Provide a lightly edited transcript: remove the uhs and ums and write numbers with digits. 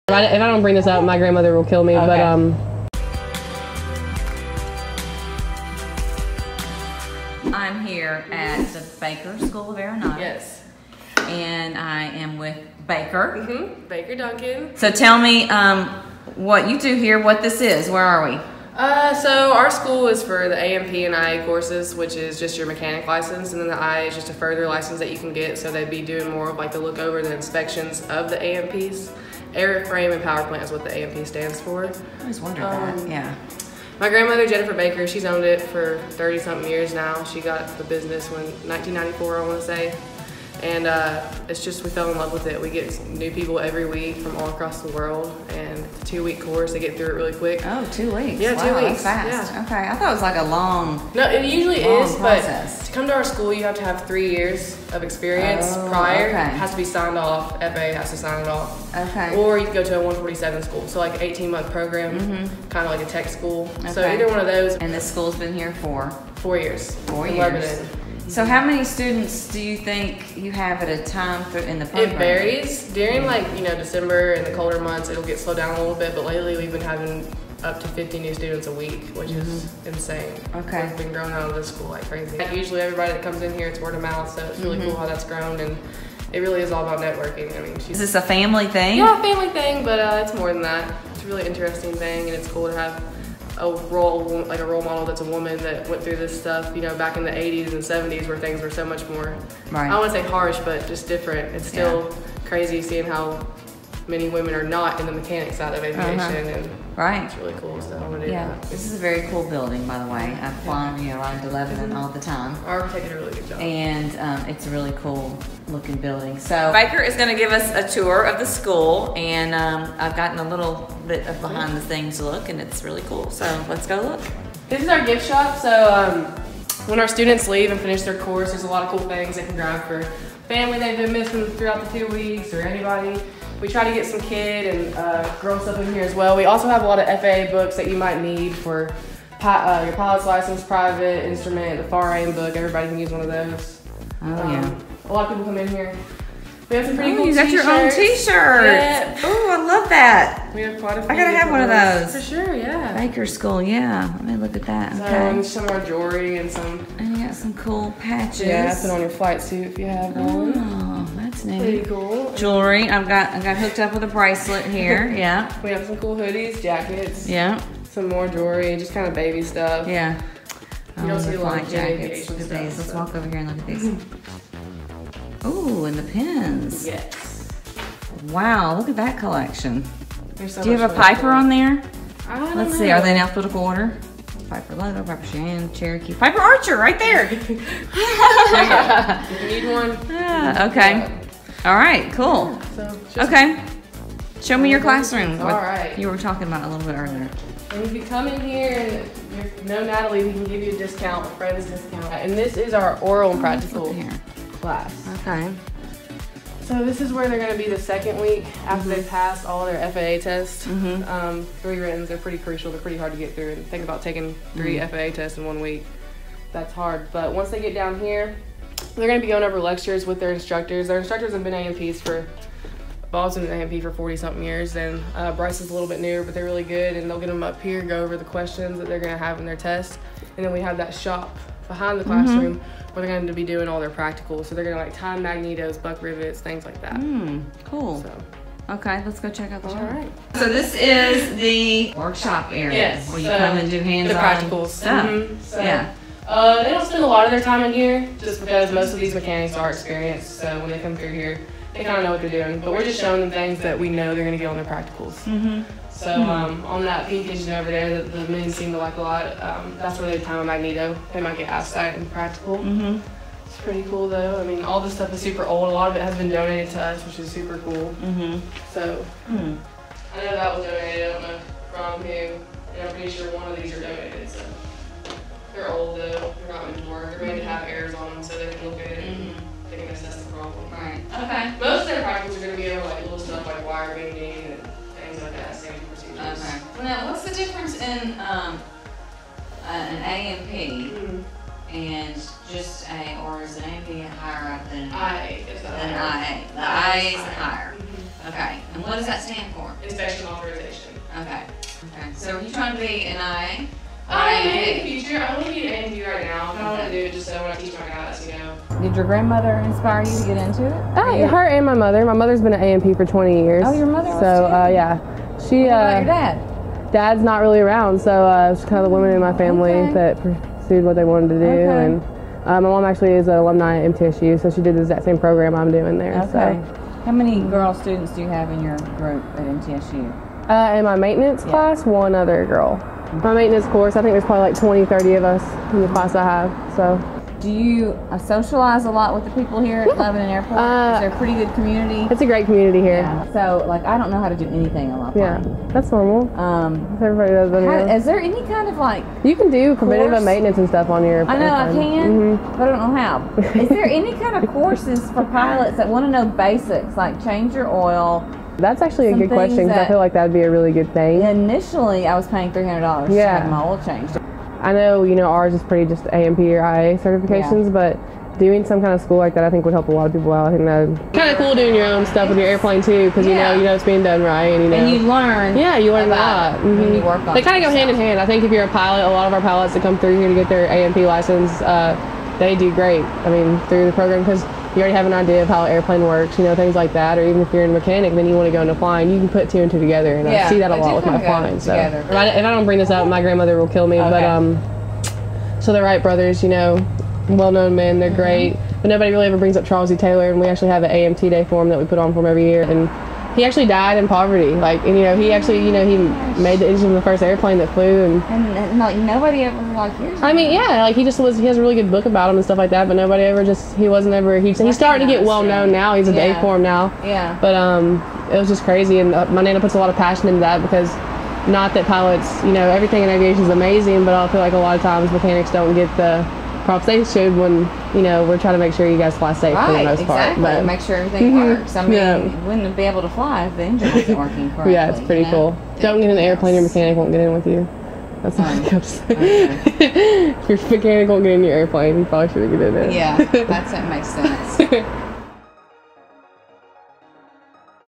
If I don't bring this up, my grandmother will kill me. Okay. But I'm here at the Baker School of Aeronautics. Yes. And I am with Baker. Baker Duncan. So tell me what you do here, what this is. Where are we? So our school is for the AMP and IA courses, which is just your mechanic license, and then the IA is just a further license that you can get, so they'd be doing more of like the look over, the inspections of the AMPs. Airframe and power plant is what the AMP stands for. I always wondered that, yeah. My grandmother, Jennifer Baker, she's owned it for 30-something years now. She got the business when 1994, I want to say. And it's just, we fell in love with it. We get new people every week from all across the world, and it's a 2-week course. They get through it really quick. Oh, 2 weeks. Yeah, wow, 2 weeks. That's fast. Yeah. Okay, I thought it was like a long. No, it usually is, process. But to come to our school, you have to have 3 years of experience prior. Okay. It has to be signed off. FAA has to sign it off. Okay. Or you can go to a 147 school, so like an 18-month program, kind of like a tech school. Okay. So either one of those. And this school's been here for 4 years. 4 years. Lebanon. So how many students do you think you have at a time in the program? It varies. During like, December and the colder months, it'll get slowed down a little bit, but lately we've been having up to 50 new students a week, which is insane. Okay. We've been growing out of this school like crazy. Usually everybody that comes in here, it's word of mouth, so it's really cool how that's grown, and it really is all about networking. I mean, is this a family thing? Yeah, a family thing, but it's more than that. It's a really interesting thing, and it's cool to have a role model that's a woman that went through this stuff, back in the 80s and 70s where things were so much more, I don't want to say harsh, but just different. It's still crazy seeing how many women are not in the mechanic side of aviation, and it's really cool, so I want to do that. This is a very cool building, by the way. I've flown around to Lebanon all the time. Our architect did a really good job. And it's a really cool looking building. So Baker is going to give us a tour of the school, and I've gotten a little bit of behind the scenes look, and it's really cool. So let's go look. This is our gift shop. So when our students leave and finish their course, there's a lot of cool things they can grab for family they've been missing throughout the 2 weeks, or anybody. We try to get some kid and girl stuff in here as well. We also have a lot of FAA books that you might need for your pilot's license, private, instrument, the FAR aim book. Everybody can use one of those. A lot of people come in here. We have some pretty cool t-shirts. You got your own t-shirt. Yeah. Oh, I love that. We have quite a few. I gotta have one of those. For sure, yeah. Baker School, yeah. Let me look at that. So, okay. Some of our jewelry and some. And you got some cool patches. Yeah, put on your flight suit if you have one. Oh, that's neat. Pretty cool. Jewelry. I got hooked up with a bracelet here. Yeah. We have some cool hoodies, jackets. Yeah. Some more jewelry, just kind of baby stuff. Yeah. You don't see a lot of jackets. Look at these. Let's walk over here and look at these. Ooh, and the pins. Yes. Wow, look at that collection. So do you have a Piper on there? Let's see, are they in alphabetical order? Piper Logo, Piper Cheyenne, Cherokee, Piper Archer, right there. If you need one. Okay. All right, cool. Okay. Show me your classroom. All right. You were talking about a little bit earlier. And if you come in here and you know Natalie, we can give you a discount, a friend's discount. And this is our oral and practical class. Okay. So this is where they're going to be the second week after they've passed all their FAA tests. 3 writtens, they're pretty crucial. They're pretty hard to get through. And think about taking 3 FAA tests in 1 week. That's hard. But once they get down here, they're going to be going over lectures with their instructors. Their instructors have been AMPs for, Bob's been an AMP for 40-something years, and Bryce is a little bit newer, but they're really good. And they'll get them up here, go over the questions that they're going to have in their test. And then we have that shop behind the classroom where they're going to be doing all their practicals. So they're going to like time magnetos, buck rivets, things like that. Cool. So. Okay, let's go check out the shop. All right. So this is the workshop area where you come and do hands-on practicals stuff. So, they don't spend a lot of their time in here just because most of these mechanics are experienced. So when they come through here, they kind of know what they're doing. But we're just showing them things that we know they're going to get on their practicals. So on that pink engine over there that the men seem to like a lot, that's where they time a magneto. They might get asked that in practical. It's pretty cool though. I mean, all this stuff is super old. A lot of it has been donated to us, which is super cool. So I know that was donated. I don't know from who. And I'm pretty sure one of these are donated. So they're old though. They're not meant to work. They're made to have errors on them so they can look at it and they can assess the problem. Right. Okay. Most of their practicals are going to be over like little stuff like wire bending and things like that. Safety procedures. Okay. Well, now, what's the difference in an AMP and just or is an AMP higher up than IA? The IA is higher. Okay. And what does that stand for? Inspection authorization. Okay. Okay. So are you trying to be an IA? I am in the future. I want to be an A&P right now. I kind of want to do it just so when I teach my guys, you know. Did your grandmother inspire you to get into it? Her and my mother. My mother's been an A&P for 20 years. Oh, your mother was So, too? yeah. She, What about your dad? Dad's not really around, so it's kind of the women in my family that pursued what they wanted to do. Okay. And my mom actually is an alumni at MTSU, so she did the exact same program I'm doing there. Okay. So. How many girl students do you have in your group at MTSU? In my maintenance class, one other girl. My maintenance course, I think there's probably like 20, 30 of us in the class I have, so. Do you socialize a lot with the people here at Lebanon Airport? Is there a pretty good community? It's a great community here. Yeah. So, like, I don't know how to do anything on my plane. Yeah, that's normal. Everybody does it. Is there any kind of, like, you can do preventative course? maintenance and stuff on your I know I can, but I don't know how. Is there any kind of courses for pilots that want to know basics, like change your oil? That's actually a good question, because I feel like that would be a really good thing. Initially, I was paying $300 to have my oil changed. I know, ours is pretty just A&P or IA certifications, but doing some kind of school like that, I think would help a lot of people out. I think that's kind of cool doing your own stuff with your airplane too, because you know it's being done right, and you learn. Yeah, you learn a lot. When you work on they kind of go hand in hand. I think if you're a pilot, a lot of our pilots that come through here to get their A&P license, they do great. I mean, through the program, because you already have an idea of how an airplane works, things like that. Or even if you're a mechanic, then you want to go into flying, you can put 2 and 2 together, and I see that a lot with my flying. So if I don't bring this up, my grandmother will kill me. But so the Wright Brothers, well-known men, they're great. But nobody really ever brings up Charles E. Taylor, and we actually have an AMT Day for him that we put on for him every year. And he actually died in poverty. He actually, he made the engine of the first airplane that flew, and like nobody ever hears. I mean, yeah, he has a really good book about him and stuff like that. But nobody ever he's starting to get well known now. He's a day for him now. Yeah. But it was just crazy, and my nana puts a lot of passion into that, because not that pilots, everything in aviation is amazing, but I feel like a lot of times mechanics don't get the props they should when we're trying to make sure you guys fly safe for the most part. But make sure everything works. I mean, you wouldn't be able to fly if the engine wasn't working correctly. Yeah, it's pretty cool. Don't get in the airplane, your mechanic won't get in with you. That's all I have to say. If your mechanic won't get in your airplane, you probably shouldn't get in it. Yeah, that makes sense.